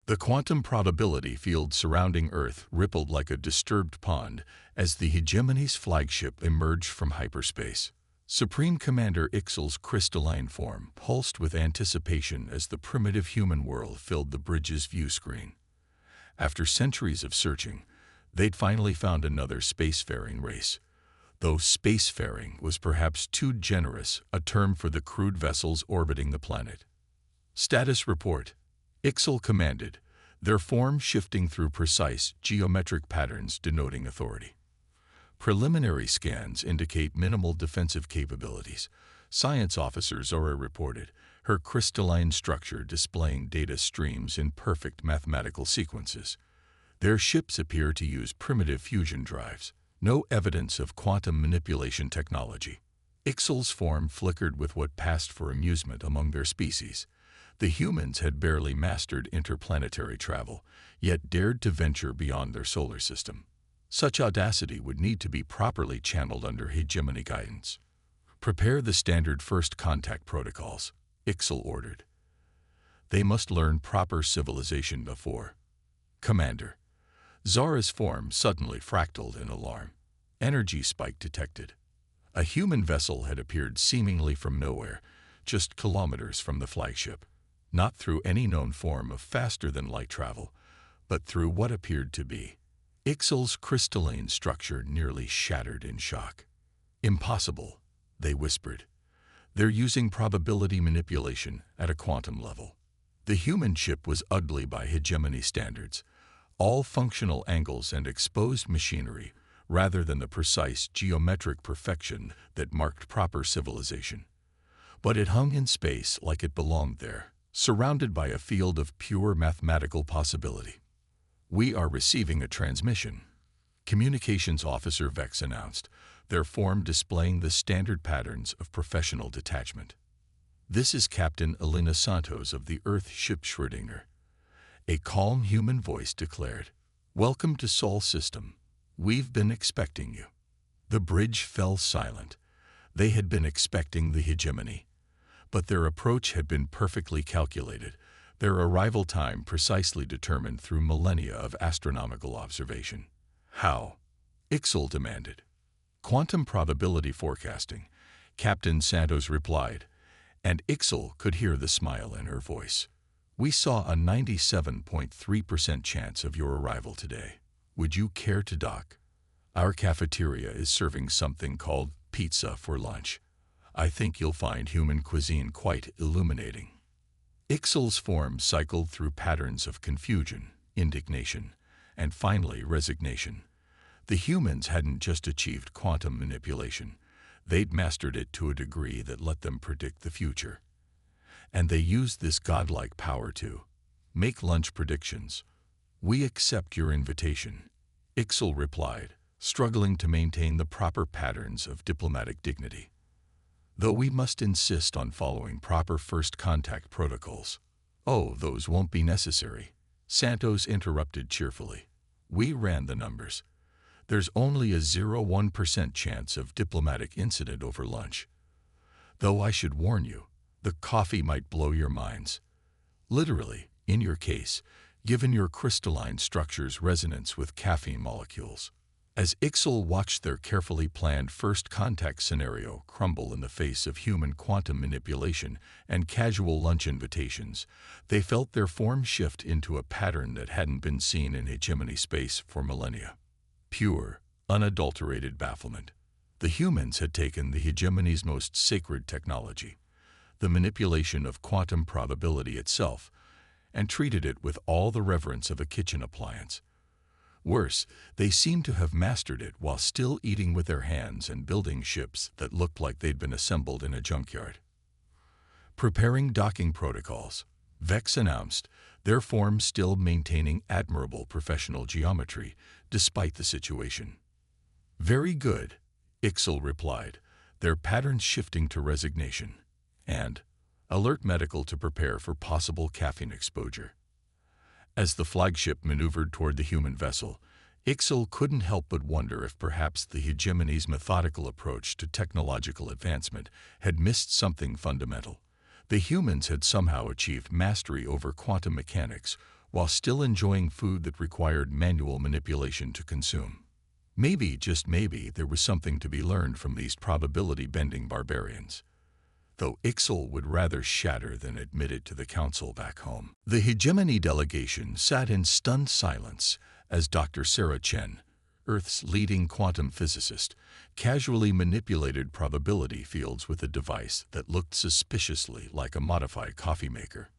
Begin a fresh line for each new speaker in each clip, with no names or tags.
The quantum probability field surrounding Earth rippled like a disturbed pond as the Hegemony's flagship emerged from hyperspace. Supreme Commander Ixal's crystalline form pulsed with anticipation as the primitive human world filled the bridge's view screen. After centuries of searching, they'd finally found another spacefaring race. Though spacefaring was perhaps too generous a term for the crude vessels orbiting the planet. Status report. Ixal commanded, their form shifting through precise geometric patterns denoting authority. Preliminary scans indicate minimal defensive capabilities. Science officer Zora reported, her crystalline structure displaying data streams in perfect mathematical sequences. Their ships appear to use primitive fusion drives. No evidence of quantum manipulation technology. Ixal's form flickered with what passed for amusement among their species. The humans had barely mastered interplanetary travel, yet dared to venture beyond their solar system. Such audacity would need to be properly channeled under hegemony guidance. Prepare the standard first contact protocols, Ixal ordered. They must learn proper civilization before. Commander. Zara's form suddenly fractaled in alarm. Energy spike detected. A human vessel had appeared seemingly from nowhere, just kilometers from the flagship. Not through any known form of faster-than-light travel, but through what appeared to be. Ixal's crystalline structure nearly shattered in shock. Impossible, they whispered. They're using probability manipulation at a quantum level. The human ship was ugly by hegemony standards. All functional angles and exposed machinery, rather than the precise geometric perfection that marked proper civilization. But it hung in space like it belonged there, surrounded by a field of pure mathematical possibility. We are receiving a transmission, Communications Officer Vex announced, their form displaying the standard patterns of professional detachment. This is Captain Elena Santos of the Earth ship Schrödinger. A calm human voice declared, "Welcome to Sol System. We've been expecting you." The bridge fell silent. They had been expecting the hegemony. But their approach had been perfectly calculated, their arrival time precisely determined through millennia of astronomical observation. How? Ixal demanded. Quantum probability forecasting, Captain Santos replied, and Ixal could hear the smile in her voice. We saw a 97.3% chance of your arrival today. Would you care to dock? Our cafeteria is serving something called pizza for lunch. I think you'll find human cuisine quite illuminating. Ixal's form cycled through patterns of confusion, indignation, and finally resignation. The humans hadn't just achieved quantum manipulation. They'd mastered it to a degree that let them predict the future. And they used this godlike power to make lunch predictions. We accept your invitation, Ixal replied, struggling to maintain the proper patterns of diplomatic dignity. Though we must insist on following proper first contact protocols. Oh, those won't be necessary, Santos interrupted cheerfully. We ran the numbers. There's only a 0.1% chance of diplomatic incident over lunch. Though I should warn you, the coffee might blow your minds. Literally, in your case, given your crystalline structure's resonance with caffeine molecules. As Ixal watched their carefully planned first contact scenario crumble in the face of human quantum manipulation and casual lunch invitations, they felt their form shift into a pattern that hadn't been seen in hegemony space for millennia. Pure, unadulterated bafflement. The humans had taken the hegemony's most sacred technology, the manipulation of quantum probability itself, and treated it with all the reverence of a kitchen appliance. Worse, they seemed to have mastered it while still eating with their hands and building ships that looked like they'd been assembled in a junkyard. Preparing docking protocols, Vex announced, their form still maintaining admirable professional geometry despite the situation. Very good, Ixal replied, their patterns shifting to resignation. And alert medical to prepare for possible caffeine exposure. As the flagship maneuvered toward the human vessel, Ixal couldn't help but wonder if perhaps the hegemony's methodical approach to technological advancement had missed something fundamental. The humans had somehow achieved mastery over quantum mechanics, while still enjoying food that required manual manipulation to consume. Maybe, just maybe, there was something to be learned from these probability-bending barbarians, though Ixel would rather shatter than admit it to the council back home. The hegemony delegation sat in stunned silence as Dr. Sarah Chen, Earth's leading quantum physicist, casually manipulated probability fields with a device that looked suspiciously like a modified coffee maker.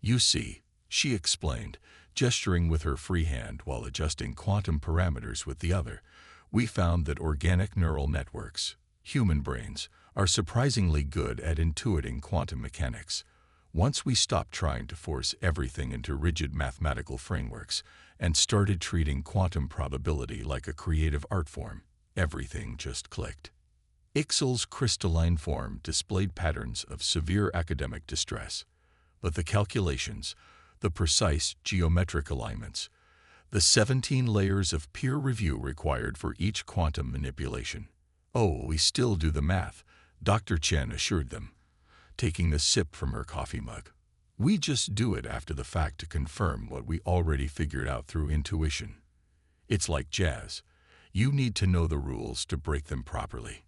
"You see," she explained, gesturing with her free hand while adjusting quantum parameters with the other, "we found that organic neural networks, human brains, are surprisingly good at intuiting quantum mechanics. Once we stopped trying to force everything into rigid mathematical frameworks and started treating quantum probability like a creative art form, everything just clicked." Ixel's crystalline form displayed patterns of severe academic distress, but the calculations, the precise geometric alignments, the 17 layers of peer review required for each quantum manipulation. "Oh, we still do the math," Dr. Chen assured them, taking a sip from her coffee mug. "We just do it after the fact to confirm what we already figured out through intuition. It's like jazz. You need to know the rules to break them properly."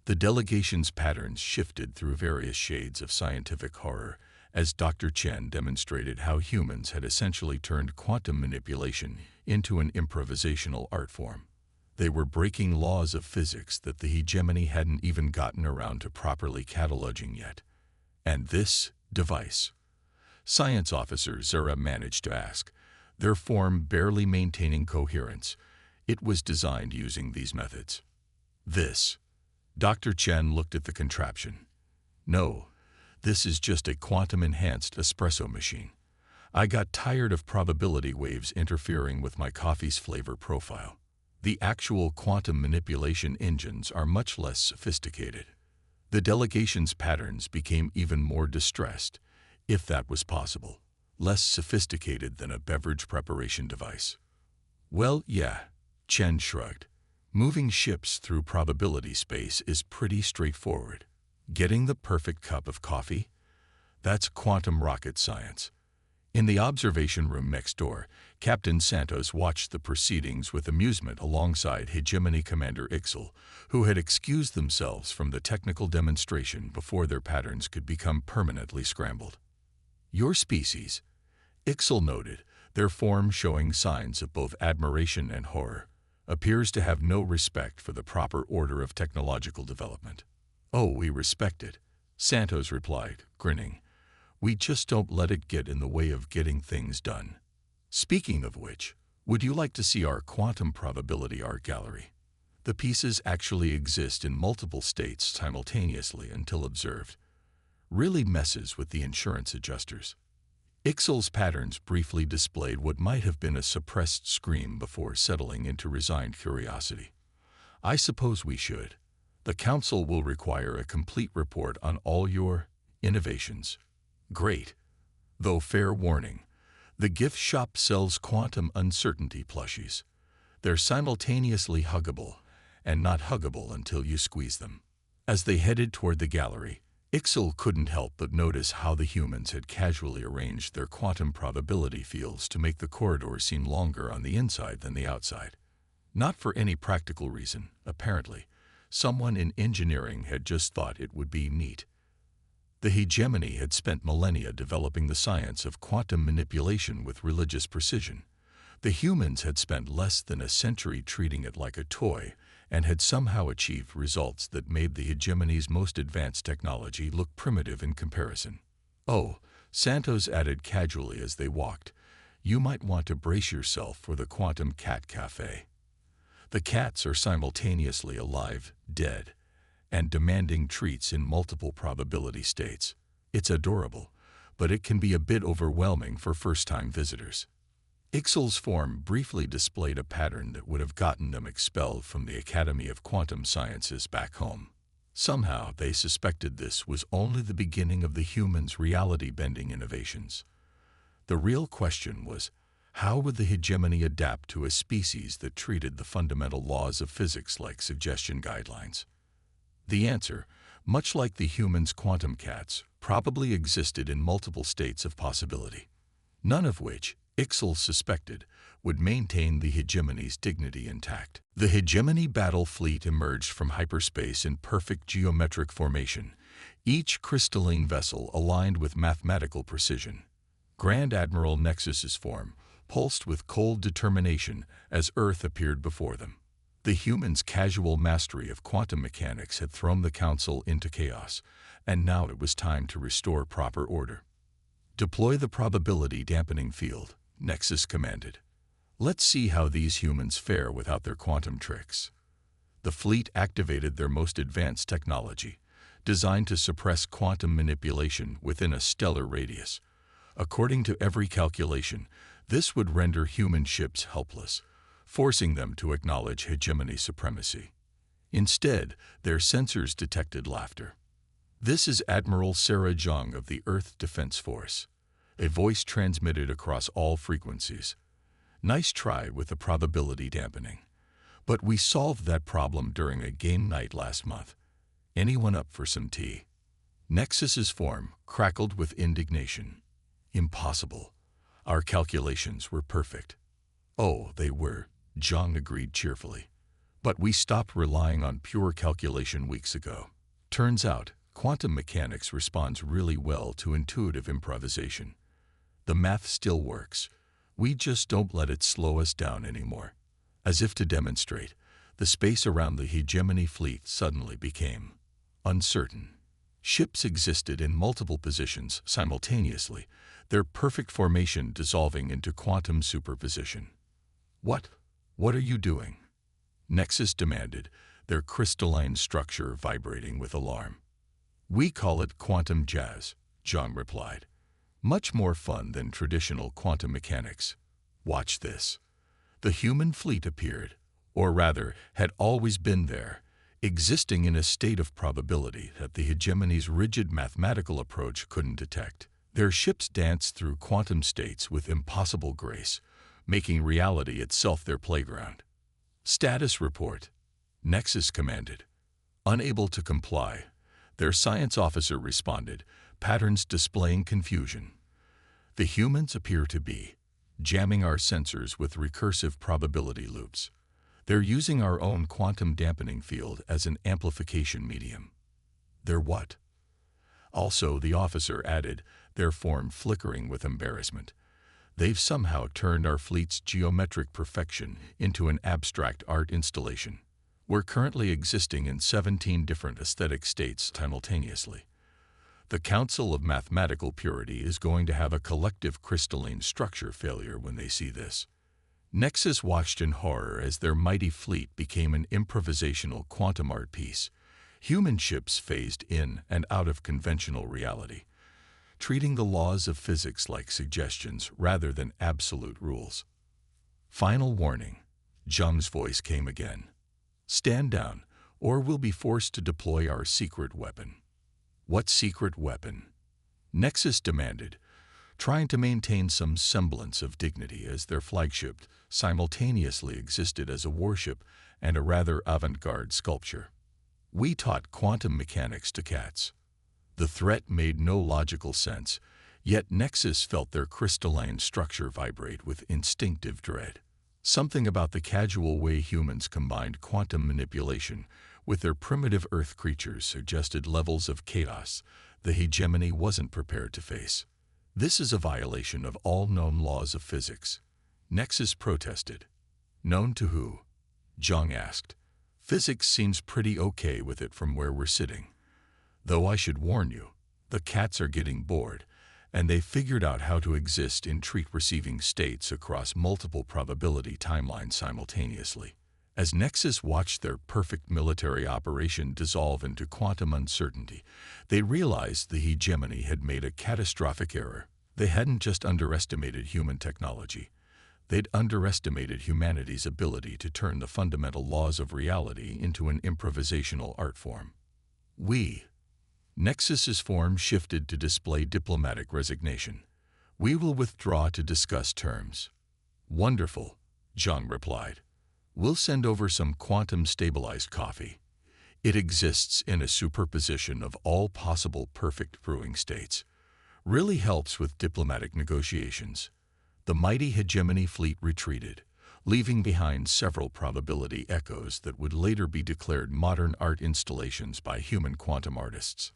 The delegation's patterns shifted through various shades of scientific horror as Dr. Chen demonstrated how humans had essentially turned quantum manipulation into an improvisational art form. They were breaking laws of physics that the hegemony hadn't even gotten around to properly cataloging yet. "And this device?" Science Officer Zara managed to ask, their form barely maintaining coherence. "It was designed using these methods." "This?" Dr. Chen looked at the contraption. "No, this is just a quantum-enhanced espresso machine. I got tired of probability waves interfering with my coffee's flavor profile. The actual quantum manipulation engines are much less sophisticated." The delegation's patterns became even more distressed, if that was possible, less sophisticated than a beverage preparation device. "Well, yeah," Chen shrugged. "Moving ships through probability space is pretty straightforward. Getting the perfect cup of coffee? That's quantum rocket science." In the observation room next door, Captain Santos watched the proceedings with amusement alongside Hegemony Commander Ixel, who had excused themselves from the technical demonstration before their patterns could become permanently scrambled. "Your species," Ixel noted, their form showing signs of both admiration and horror, "appears to have no respect for the proper order of technological development." "Oh, we respect it," Santos replied, grinning. "We just don't let it get in the way of getting things done. Speaking of which, would you like to see our quantum probability art gallery? The pieces actually exist in multiple states simultaneously until observed. Really messes with the insurance adjusters." Ixel's patterns briefly displayed what might have been a suppressed scream before settling into resigned curiosity. "I suppose we should. The council will require a complete report on all your innovations." "Great. Though fair warning, the gift shop sells quantum uncertainty plushies. They're simultaneously huggable and not huggable until you squeeze them." As they headed toward the gallery, Ixel couldn't help but notice how the humans had casually arranged their quantum probability fields to make the corridor seem longer on the inside than the outside. Not for any practical reason, apparently. Someone in engineering had just thought it would be neat. The hegemony had spent millennia developing the science of quantum manipulation with religious precision. The humans had spent less than a century treating it like a toy and had somehow achieved results that made the hegemony's most advanced technology look primitive in comparison. "Oh," Santos added casually as they walked, "you might want to brace yourself for the Quantum Cat Cafe. The cats are simultaneously alive, dead, and demanding treats in multiple probability states. It's adorable, but it can be a bit overwhelming for first-time visitors." Ixel's form briefly displayed a pattern that would have gotten them expelled from the Academy of Quantum Sciences back home. Somehow they suspected this was only the beginning of the humans' reality-bending innovations. The real question was, how would the hegemony adapt to a species that treated the fundamental laws of physics like suggestion guidelines? The answer, much like the humans' quantum cats, probably existed in multiple states of possibility. none of which, Ixal suspected, would maintain the hegemony's dignity intact. The hegemony battle fleet emerged from hyperspace in perfect geometric formation, each crystalline vessel aligned with mathematical precision. Grand Admiral Nexus's form pulsed with cold determination as Earth appeared before them. The humans' casual mastery of quantum mechanics had thrown the Council into chaos, and now it was time to restore proper order. "Deploy the probability dampening field," Nexus commanded. "Let's see how these humans fare without their quantum tricks." The fleet activated their most advanced technology, designed to suppress quantum manipulation within a stellar radius. According to every calculation, this would render human ships helpless, forcing them to acknowledge hegemony supremacy. Instead, their sensors detected laughter. "This is Admiral Sarah Zhang of the Earth Defense Force," a voice transmitted across all frequencies. "Nice try with the probability dampening. But we solved that problem during a game night last month. Anyone up for some tea?" Nexus's form crackled with indignation. "Impossible. Our calculations were perfect." "Oh, they were," Zhang agreed cheerfully. "But we stopped relying on pure calculation weeks ago. Turns out, quantum mechanics responds really well to intuitive improvisation. The math still works. We just don't let it slow us down anymore." As if to demonstrate, the space around the hegemony fleet suddenly became uncertain. Ships existed in multiple positions simultaneously, their perfect formation dissolving into quantum superposition. What are you doing?" Nexus demanded, their crystalline structure vibrating with alarm. "We call it quantum jazz," Zhang replied. "Much more fun than traditional quantum mechanics. Watch this." The human fleet appeared, or rather, had always been there, existing in a state of probability that the hegemony's rigid mathematical approach couldn't detect. Their ships danced through quantum states with impossible grace, making reality itself their playground. "Status report," Nexus commanded. Unable to comply, their science officer responded, patterns displaying confusion. "The humans appear to be jamming our sensors with recursive probability loops. They're using our own quantum dampening field as an amplification medium." "They're what?" Also, the officer added, their form flickering with embarrassment. "They've somehow turned our fleet's geometric perfection into an abstract art installation. We're currently existing in 17 different aesthetic states simultaneously. The Council of Mathematical Purity is going to have a collective crystalline structure failure when they see this." Nexus watched in horror as their mighty fleet became an improvisational quantum art piece. Human ships phased in and out of conventional reality, treating the laws of physics like suggestions rather than absolute rules. "Final warning," Zhang's voice came again. "Stand down, or we'll be forced to deploy our secret weapon." "What secret weapon?" Nexus demanded, trying to maintain some semblance of dignity as their flagship simultaneously existed as a warship and a rather avant-garde sculpture. "We taught quantum mechanics to cats." The threat made no logical sense, yet Nexus felt their crystalline structure vibrate with instinctive dread. Something about the casual way humans combined quantum manipulation with their primitive Earth creatures suggested levels of chaos the hegemony wasn't prepared to face. "This is a violation of all known laws of physics," Nexus protested. "Known to who?" Zhang asked. "Physics seems pretty okay with it from where we're sitting. Though I should warn you, the cats are getting bored, and they've figured out how to exist in treat-receiving states across multiple probability timelines simultaneously." As Nexus watched their perfect military operation dissolve into quantum uncertainty, they realized the hegemony had made a catastrophic error. They hadn't just underestimated human technology. They'd underestimated humanity's ability to turn the fundamental laws of reality into an improvisational art form. Nexus's form shifted to display diplomatic resignation. "We will withdraw to discuss terms." "Wonderful," Zhang replied. "We'll send over some quantum-stabilized coffee. It exists in a superposition of all possible perfect brewing states. Really helps with diplomatic negotiations." The mighty hegemony fleet retreated, leaving behind several probability echoes that would later be declared modern art installations by human quantum artists.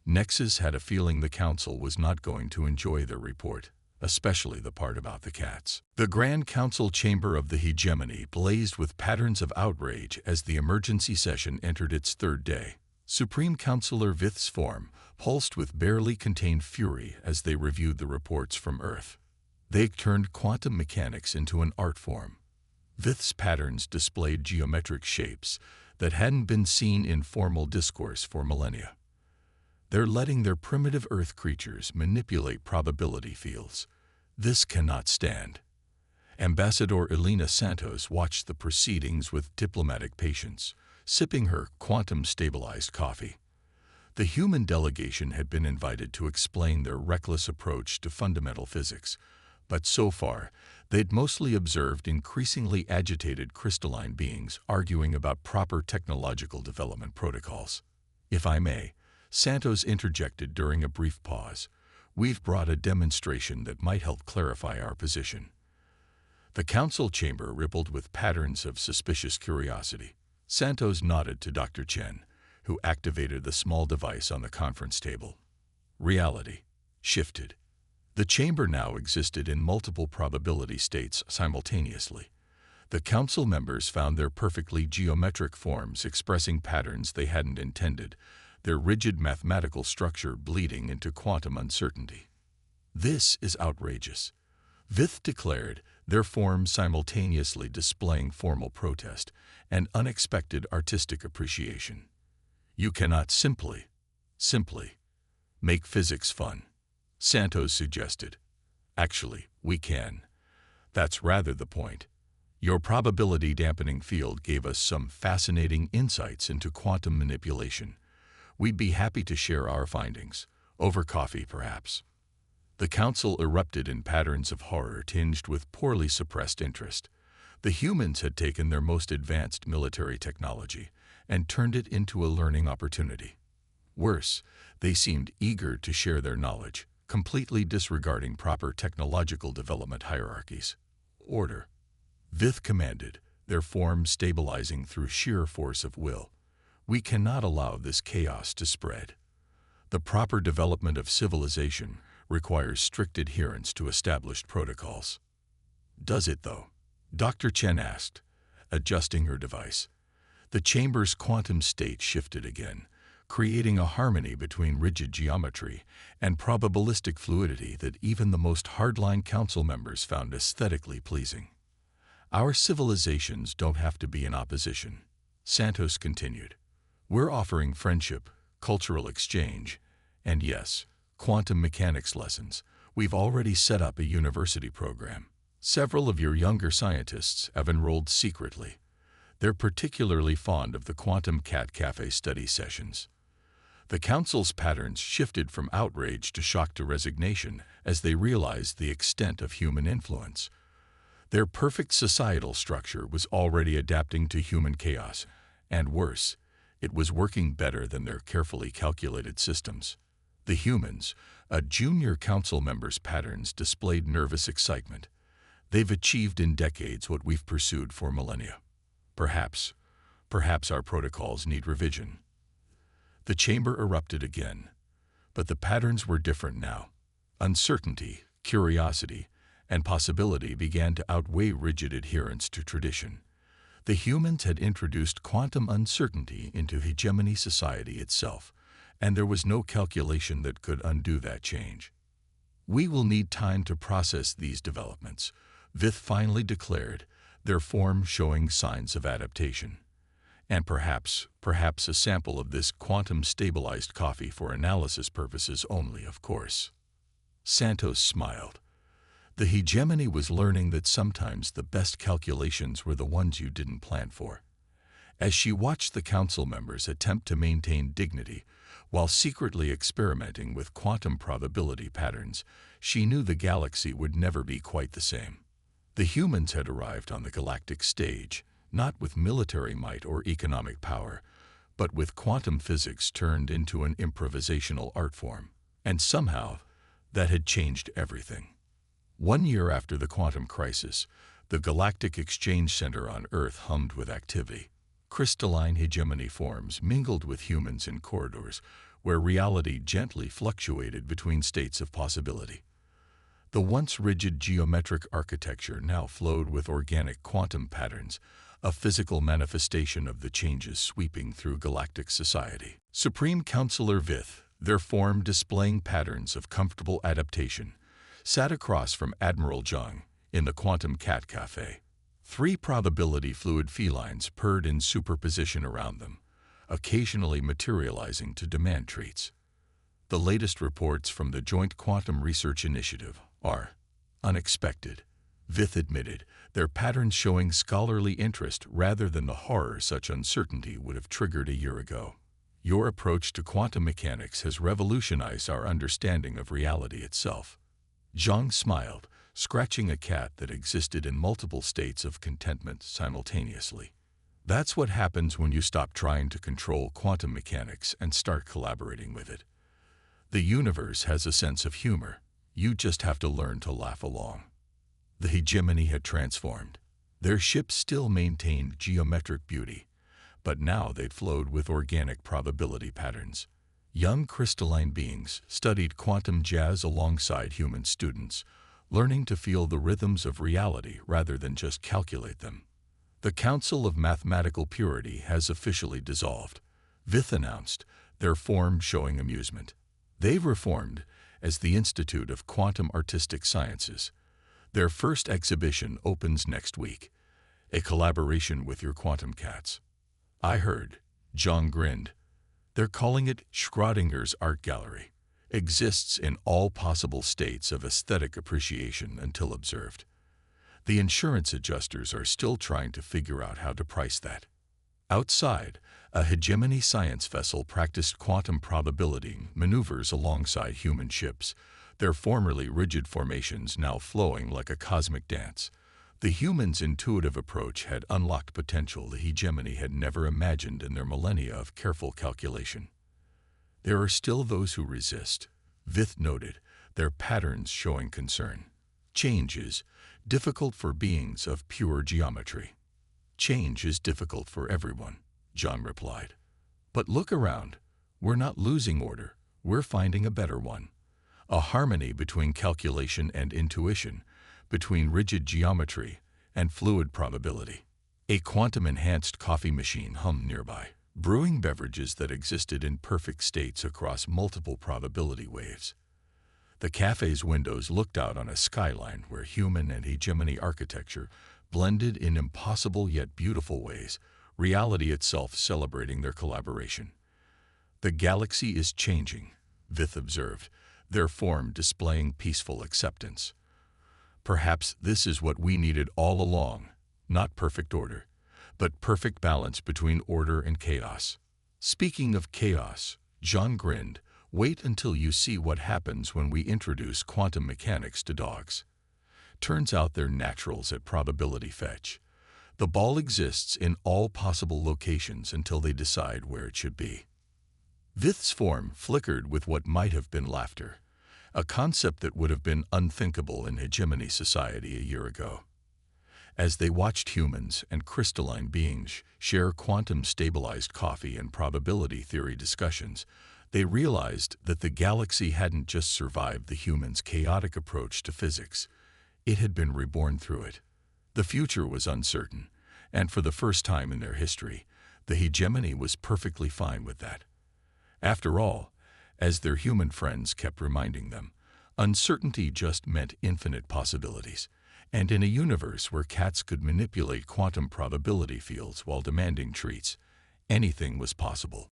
Nexus had a feeling the Council was not going to enjoy their report, especially the part about the cats. The Grand Council chamber of the hegemony blazed with patterns of outrage as the emergency session entered its third day. Supreme Counselor Vith's form pulsed with barely contained fury as they reviewed the reports from Earth. They turned quantum mechanics into an art form. Vith's patterns displayed geometric shapes that hadn't been seen in formal discourse for millennia. They're letting their primitive Earth creatures manipulate probability fields. This cannot stand. Ambassador Elena Santos watched the proceedings with diplomatic patience, sipping her quantum-stabilized coffee. The human delegation had been invited to explain their reckless approach to fundamental physics, but so far, they'd mostly observed increasingly agitated crystalline beings arguing about proper technological development protocols. If I may, Santos interjected during a brief pause, we've brought a demonstration that might help clarify our position. The council chamber rippled with patterns of suspicious curiosity. Santos nodded to Dr. Chen, who activated the small device on the conference table. Reality shifted. The chamber now existed in multiple probability states simultaneously. The council members found their perfectly geometric forms expressing patterns they hadn't intended, their rigid mathematical structure bleeding into quantum uncertainty. This is outrageous, Vith declared, their forms simultaneously displaying formal protest and unexpected artistic appreciation. You cannot simply make physics fun, Santos suggested. Actually, we can. That's rather the point. Your probability dampening field gave us some fascinating insights into quantum manipulation. We'd be happy to share our findings, over coffee perhaps. The council erupted in patterns of horror tinged with poorly suppressed interest. The humans had taken their most advanced military technology and turned it into a learning opportunity. Worse, they seemed eager to share their knowledge, completely disregarding proper technological development hierarchies. Order, Vith commanded, their forms stabilizing through sheer force of will. We cannot allow this chaos to spread. The proper development of civilization requires strict adherence to established protocols. Does it, though? Dr. Chen asked, adjusting her device. The chamber's quantum state shifted again, creating a harmony between rigid geometry and probabilistic fluidity that even the most hardline council members found aesthetically pleasing. Our civilizations don't have to be in opposition, Santos continued. We're offering friendship, cultural exchange, and yes, quantum mechanics lessons. We've already set up a university program. Several of your younger scientists have enrolled secretly. They're particularly fond of the Quantum Cat Cafe study sessions. The council's patterns shifted from outrage to shock to resignation as they realized the extent of human influence. Their perfect societal structure was already adapting to human chaos, and worse, it was working better than their carefully calculated systems. The humans, a junior council member's patterns displayed nervous excitement. They've achieved in decades what we've pursued for millennia. Perhaps our protocols need revision. The chamber erupted again, but the patterns were different now. Uncertainty, curiosity, and possibility began to outweigh rigid adherence to tradition. The humans had introduced quantum uncertainty into hegemony society itself, and there was no calculation that could undo that change. We will need time to process these developments, Vith finally declared, their form showing signs of adaptation. And perhaps a sample of this quantum-stabilized coffee for analysis purposes only, of course. Santos smiled. The hegemony was learning that sometimes the best calculations were the ones you didn't plan for. As she watched the council members attempt to maintain dignity while secretly experimenting with quantum probability patterns, she knew the galaxy would never be quite the same. The humans had arrived on the galactic stage, not with military might or economic power, but with quantum physics turned into an improvisational art form. And somehow, that had changed everything. 1 year after the quantum crisis, the Galactic Exchange Center on Earth hummed with activity. Crystalline hegemony forms mingled with humans in corridors where reality gently fluctuated between states of possibility. The once rigid geometric architecture now flowed with organic quantum patterns, a physical manifestation of the changes sweeping through galactic society. Supreme Counselor Vith, their form displaying patterns of comfortable adaptation, sat across from Admiral Zhang in the Quantum Cat Cafe. 3 probability fluid felines purred in superposition around them, occasionally materializing to demand treats. The latest reports from the Joint Quantum Research Initiative are unexpected, Vith admitted, their patterns showing scholarly interest rather than the horror such uncertainty would have triggered a year ago. Your approach to quantum mechanics has revolutionized our understanding of reality itself. Zhang smiled, scratching a cat that existed in multiple states of contentment simultaneously. That's what happens when you stop trying to control quantum mechanics and start collaborating with it. The universe has a sense of humor. You just have to learn to laugh along. The hegemony had transformed. Their ships still maintained geometric beauty, but now they'd flowed with organic probability patterns. Young crystalline beings studied quantum jazz alongside human students, learning to feel the rhythms of reality rather than just calculate them. The Council of Mathematical Purity has officially dissolved, Vith announced, their form showing amusement. They've reformed as the Institute of Quantum Artistic Sciences. Their first exhibition opens next week, a collaboration with your quantum cats. I heard, Zhang grinned. They're calling it Schrodinger's Art Gallery. Exists in all possible states of aesthetic appreciation until observed. The insurance adjusters are still trying to figure out how to price that. Outside, a hegemony science vessel practiced quantum probability maneuvers alongside human ships, their formerly rigid formations now flowing like a cosmic dance. The humans' intuitive approach had unlocked potential the hegemony had never imagined in their millennia of careful calculation. There are still those who resist, Vith noted, their patterns showing concern. Change is difficult for beings of pure geometry. Change is difficult for everyone, John replied. But look around. We're not losing order. We're finding a better one. A harmony between calculation and intuition, between rigid geometry and fluid probability. A quantum-enhanced coffee machine hummed nearby, brewing beverages that existed in perfect states across multiple probability waves. The cafe's windows looked out on a skyline where human and hegemony architecture blended in impossible yet beautiful ways, reality itself celebrating their collaboration. The galaxy is changing, Vith observed, their form displaying peaceful acceptance. Perhaps this is what we needed all along, not perfect order, but perfect balance between order and chaos. Speaking of chaos, John grinned, wait until you see what happens when we introduce quantum mechanics to dogs. Turns out they're naturals at probability fetch. The ball exists in all possible locations until they decide where it should be. Vith's form flickered with what might have been laughter, a concept that would have been unthinkable in hegemony society a year ago. As they watched humans and crystalline beings share quantum-stabilized coffee and probability theory discussions, they realized that the galaxy hadn't just survived the humans' chaotic approach to physics. It had been reborn through it. The future was uncertain, and for the first time in their history, the hegemony was perfectly fine with that. After all, as their human friends kept reminding them, uncertainty just meant infinite possibilities, and in a universe where cats could manipulate quantum probability fields while demanding treats, anything was possible.